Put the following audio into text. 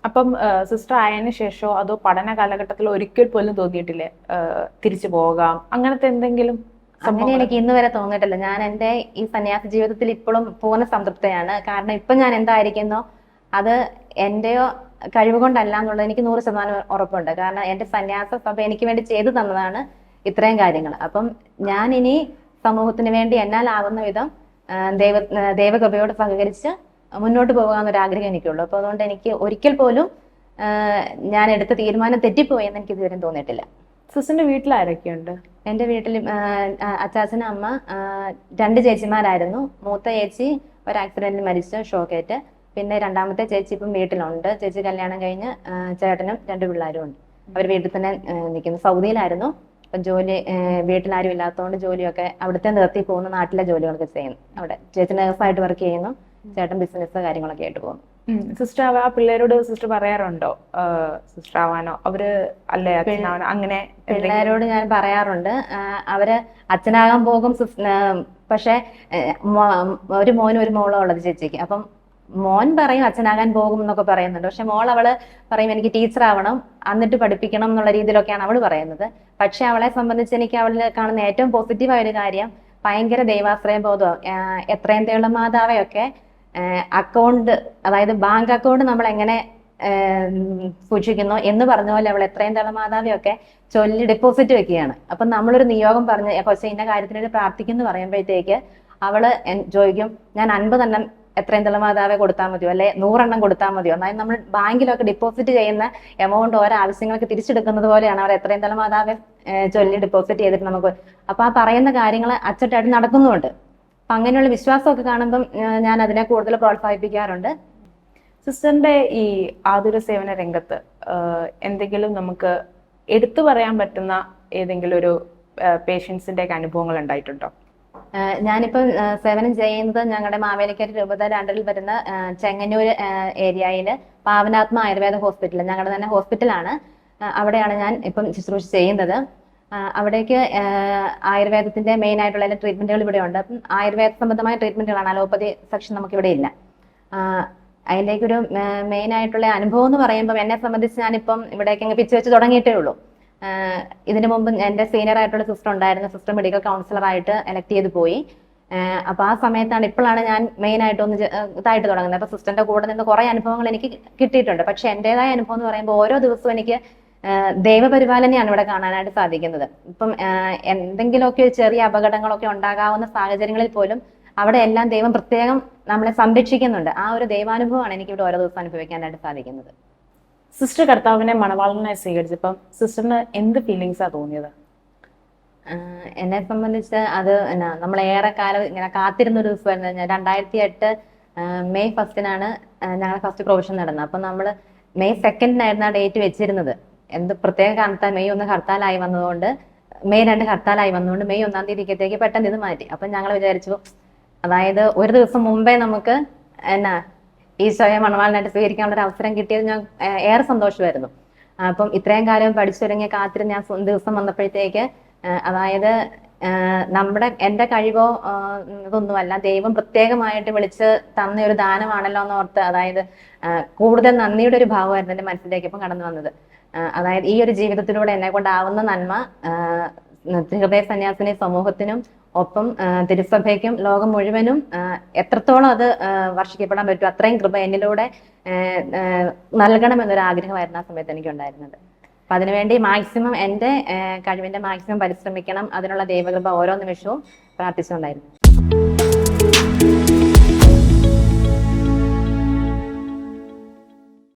അപ്പം സിസ്റ്റർ ആയതിനു ശേഷമോ അതോ പഠന കാലഘട്ടത്തിൽ ഒരിക്കൽ പോലും തോന്നിയിട്ടില്ലേ തിരിച്ചു പോകാം അങ്ങനത്തെ എന്തെങ്കിലും? അങ്ങനെ എനിക്ക് ഇന്ന് വരെ തോന്നിയിട്ടില്ല. ഞാൻ എൻ്റെ ഈ സന്യാസ ജീവിതത്തിൽ ഇപ്പോഴും പൂർണ്ണ സംതൃപ്തയാണ്. കാരണം ഇപ്പൊ ഞാൻ എന്തായിരിക്കുന്നോ അത് എന്റെയോ കഴിവ് കൊണ്ടല്ല എന്നുള്ളത് എനിക്ക് 100% ഉറപ്പുണ്ട്. കാരണം എന്റെ സന്യാസ സഭ എനിക്ക് വേണ്ടി ചെയ്തു തന്നതാണ് ഇത്രയും കാര്യങ്ങൾ. അപ്പം ഞാൻ ഇനി സമൂഹത്തിന് വേണ്ടി എന്നാലാവുന്ന വിധം ദൈവ ദൈവകൃപയോട് സഹകരിച്ച് മുന്നോട്ട് പോകാമെന്നൊരു ആഗ്രഹം എനിക്കുള്ളൂ. അപ്പൊ അതുകൊണ്ട് എനിക്ക് ഒരിക്കൽ പോലും ഞാൻ എടുത്ത തീരുമാനം തെറ്റിപ്പോയി എന്ന് എനിക്ക് ഇതുവരെ തോന്നിയിട്ടില്ല. സിസ്റ്ററിന്റെ വീട്ടിൽ ആരൊക്കെയുണ്ട്? എൻ്റെ വീട്ടിൽ അച്ചാച്ചനും അമ്മ, 2 ചേച്ചിമാരായിരുന്നു. മൂത്ത ചേച്ചി ഒരു ആക്സിഡന്റിൽ മരിച്ചു, ഷോക്കേറ്റ്. പിന്നെ രണ്ടാമത്തെ ചേച്ചി ഇപ്പം വീട്ടിലുണ്ട്. ചേച്ചി കല്യാണം കഴിഞ്ഞ് ചേട്ടനും 2 പിള്ളേരും ഉണ്ട്. അവർ വീട്ടിൽ തന്നെ നിൽക്കുന്നു. സൗദിയിലായിരുന്നു. അപ്പം ജോലി വീട്ടിലാരും ഇല്ലാത്തതുകൊണ്ട് ജോലിയൊക്കെ അവിടുത്തെ നിർത്തി പോകുന്നു. നാട്ടിലെ ജോലികളൊക്കെ ചെയ്യുന്നു. അവിടെ ചേച്ചി നേഴ്സായിട്ട് വർക്ക് ചെയ്യുന്നു, ചേട്ടൻ ബിസിനസ് കാര്യങ്ങളൊക്കെ ആയിട്ട് പോകുന്നു. സിസ്റ്റർ ആ പിള്ളേരോട് സിസ്റ്റർ പറയാറുണ്ടോ സിസ്റ്റർ ആവാനോ അവര് അല്ലെ അച്ഛനാവാനോ അങ്ങനെ? പിള്ളേരോട് ഞാൻ പറയാറുണ്ട്. അവര് അച്ഛനാകാൻ പോകും, പക്ഷെ ഒരു മോനും ഒരു മോളോ ഉള്ളത് ചേച്ചിക്ക്. അപ്പം മോൻ പറയും അച്ഛനാകാൻ പോകും എന്നൊക്കെ പറയുന്നുണ്ട്. പക്ഷെ മോൾ അവള് പറയും എനിക്ക് ടീച്ചർ ആവണം, എന്നിട്ട് പഠിപ്പിക്കണം എന്നുള്ള രീതിയിലൊക്കെയാണ് അവള് പറയുന്നത്. പക്ഷെ അവളെ സംബന്ധിച്ച് എനിക്ക് അവളിൽ കാണുന്ന ഏറ്റവും പോസിറ്റീവായ ഒരു കാര്യം ഭയങ്കര ദൈവാശ്രയ ബോധം. എത്രയും തേളം മാതാവയൊക്കെ അക്കൗണ്ട്, അതായത് ബാങ്ക് അക്കൗണ്ട് നമ്മൾ എങ്ങനെ സൂക്ഷിക്കുന്നു എന്ന് പറഞ്ഞ പോലെ അവൾ എത്രയും തേളം മാതാവയൊക്കെ ചൊല്ലി ഡെപ്പോസിറ്റ് വെക്കുകയാണ്. അപ്പൊ നമ്മളൊരു നിയോഗം പറഞ്ഞ് കൊച്ചെ ഇന്ന കാര്യത്തിനൊരു പ്രാർത്ഥിക്കുന്നു പറയുമ്പോഴത്തേക്ക് അവള് ചോദിക്കും ഞാൻ 50 എണ്ണം എത്രയും തേളം മാതാവെ കൊടുത്താൽ മതിയോ, അല്ലെ 100 എണ്ണം കൊടുത്താൽ മതിയോ? അതായത് നമ്മൾ ബാങ്കിലൊക്കെ ഡെപ്പോസിറ്റ് ചെയ്യുന്ന എമൗണ്ട് ഓരോ ആവശ്യങ്ങൾക്ക് തിരിച്ചെടുക്കുന്നത് പോലെയാണ് അവർ എത്രയും തേളം മാതാവെ ചൊല്ലി ഡെപ്പോസിറ്റ് ചെയ്തിട്ട് നമുക്ക്. അപ്പൊ ആ പറയുന്ന കാര്യങ്ങൾ അച്ചട്ടായിട്ട് നടക്കുന്നുണ്ട്. അപ്പൊ അങ്ങനെയുള്ള വിശ്വാസമൊക്കെ കാണുമ്പം ഞാൻ അതിനെ കൂടുതൽ പ്രോത്സാഹിപ്പിക്കാറുണ്ട്. സിസ്റ്ററിന്റെ ഈ ആതുര സേവന രംഗത്ത് എന്തെങ്കിലും നമുക്ക് എടുത്തു പറയാൻ പറ്റുന്ന ഏതെങ്കിലും ഒരു പേഷ്യൻസിന്റെ ഒക്കെ അനുഭവങ്ങൾ ഉണ്ടായിട്ടുണ്ടോ? ഞാനിപ്പം സേവനം ചെയ്യുന്നത് ഞങ്ങളുടെ മാവേലിക്കര രൂപത 2-ൽ വരുന്ന ചെങ്ങന്നൂർ ഏരിയയിൽ പാവനാത്മ ആയുർവേദ ഹോസ്പിറ്റൽ, ഞങ്ങളുടെ തന്നെ ഹോസ്പിറ്റലാണ്. അവിടെയാണ് ഞാൻ ഇപ്പം ശുശ്രൂഷ ചെയ്യുന്നത്. അവിടേക്ക് ആയുർവേദത്തിന്റെ മെയിൻ ആയിട്ടുള്ള എല്ലാ ട്രീറ്റ്മെന്റുകൾ ഇവിടെ ഉണ്ട്. അപ്പം ആയുർവേദ സംബന്ധമായ ട്രീറ്റ്മെന്റുകളാണ്, അലോപ്പതി സെക്ഷൻ നമുക്കിവിടെ ഇല്ല. അതിലേക്കൊരു മെയിൻ ആയിട്ടുള്ള അനുഭവം എന്ന് പറയുമ്പോൾ എന്നെ സംബന്ധിച്ച് ഞാനിപ്പം ഇവിടേക്ക് അങ്ങ് പിച്ച് വെച്ച് തുടങ്ങിയിട്ടേ ഉള്ളൂ. ഇതിനു മുമ്പ് എൻ്റെ സീനിയർ ആയിട്ടുള്ള സിസ്റ്റർ ഉണ്ടായിരുന്നു. സിസ്റ്റർ മെഡിക്കൽ കൗൺസിലറായിട്ട് എലക്ട് ചെയ്ത് പോയി. അപ്പൊ ആ സമയത്താണ് ഇപ്പോഴാണ് ഞാൻ മെയിൻ ആയിട്ട് ഒന്ന് ഇതായിട്ട് തുടങ്ങുന്നത്. അപ്പൊ സിസ്റ്ററിന്റെ കൂടെ നിന്ന് കുറെ അനുഭവങ്ങൾ എനിക്ക് കിട്ടിയിട്ടുണ്ട്. പക്ഷെ എന്റേതായ അനുഭവം എന്ന് പറയുമ്പോൾ ഓരോ ദിവസവും എനിക്ക് ദൈവപരിപാലനയാണ് ഇവിടെ കാണാനായിട്ട് സാധിക്കുന്നത്. ഇപ്പം എന്തെങ്കിലുമൊക്കെ ചെറിയ അപകടങ്ങളൊക്കെ ഉണ്ടാകാവുന്ന സാഹചര്യങ്ങളിൽ പോലും അവിടെ എല്ലാം ദൈവം പ്രത്യേകം നമ്മളെ സംരക്ഷിക്കുന്നുണ്ട്. ആ ഒരു ദൈവാനുഭവമാണ് എനിക്ക് ഇവിടെ ഓരോ ദിവസം അനുഭവിക്കാനായിട്ട് സാധിക്കുന്നത്. സിസ്റ്റർ കർത്താവിനെ മണവാളനായി സ്വീകരിച്ചപ്പം സിസ്റ്ററിന് എന്ത് ഫീലിങ്സാ തോന്നിയത്? എന്നെ സംബന്ധിച്ച് അത് നമ്മൾ ഏറെ കാലം ഇങ്ങനെ കാത്തിരുന്ന ഒരു ദിവസമായിരുന്നു. 2008 മെയ് 1 ഞങ്ങൾ ഫസ്റ്റ് പ്രൊവിഷൻ നടന്നത്. അപ്പൊ നമ്മള് മെയ് 2 ആ ഡേറ്റ് വെച്ചിരുന്നത്. എന്ത് പ്രത്യേക കാരണത്താൽ മെയ് 1 ഹർത്താലായി വന്നതുകൊണ്ട്, മെയ് 2 ഹർത്താലായി വന്നതുകൊണ്ട് മെയ് 1 തീയതിക്കത്തേക്ക് പെട്ടെന്ന് ഇത് മാറ്റി. അപ്പൊ ഞങ്ങൾ വിചാരിച്ചു, അതായത് ഒരു ദിവസം മുമ്പേ നമുക്ക് ഈശോയെ മണവാളനായിട്ട് സ്വീകരിക്കാനുള്ള ഒരു അവസരം കിട്ടിയത് ഞാൻ ഏറെ സന്തോഷമായിരുന്നു. അപ്പം ഇത്രയും കാലം പഠിച്ചൊരുങ്ങിയ കാത്തിരുന്ന് ഞാൻ ദിവസം വന്നപ്പോഴത്തേക്ക്, അതായത് എൻ്റെ കഴിവോ ഇതൊന്നുമല്ല, ദൈവം പ്രത്യേകമായിട്ട് വിളിച്ച് തന്ന ഒരു ദാനമാണല്ലോ എന്ന് ഓർത്ത്, അതായത് കൂടുതൽ നന്ദിയുടെ ഒരു ഭാവമായിരുന്നു എൻ്റെ മനസ്സിലേക്ക് ഇപ്പം കടന്നു വന്നത്. അതായത് ഈ ഒരു ജീവിതത്തിലൂടെ എന്നെ കൊണ്ടാവുന്ന നന്മ ഹൃദയ സന്യാസിനി സമൂഹത്തിനും ഒപ്പം തിരുസഭയ്ക്കും ലോകം മുഴുവനും എത്രത്തോളം അത് വർഷിക്കപ്പെടാൻ പറ്റും അത്രയും കൃപ എന്നിലൂടെ നൽകണമെന്നൊരു ആഗ്രഹമായിരുന്നു ആ സമയത്ത് എനിക്കുണ്ടായിരുന്നത്. അപ്പൊ അതിനുവേണ്ടി മാക്സിമം എൻ്റെ കഴിവിന്റെ മാക്സിമം പരിശ്രമിക്കണം, അതിനുള്ള ദൈവകൃപ ഓരോ നിമിഷവും പ്രാർത്ഥിച്ചുകൊണ്ടായിരുന്നു.